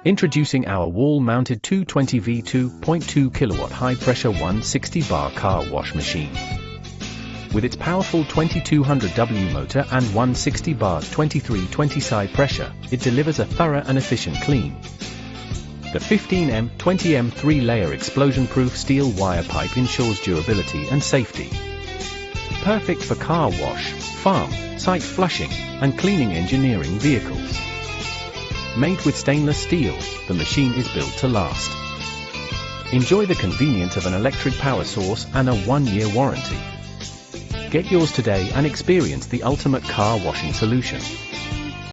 Introducing our wall-mounted 220V 2.2 kW high-pressure 160-bar car wash machine. With its powerful 2200W motor and 160 bars 2320 side pressure, it delivers a thorough and efficient clean. The 15M 20M 3-layer explosion-proof steel wire pipe ensures durability and safety. Perfect for car wash, farm, site flushing, and cleaning engineering vehicles. Made with stainless steel, the machine is built to last. Enjoy the convenience of an electric power source and a 1-year warranty. Get yours today and experience the ultimate car washing solution.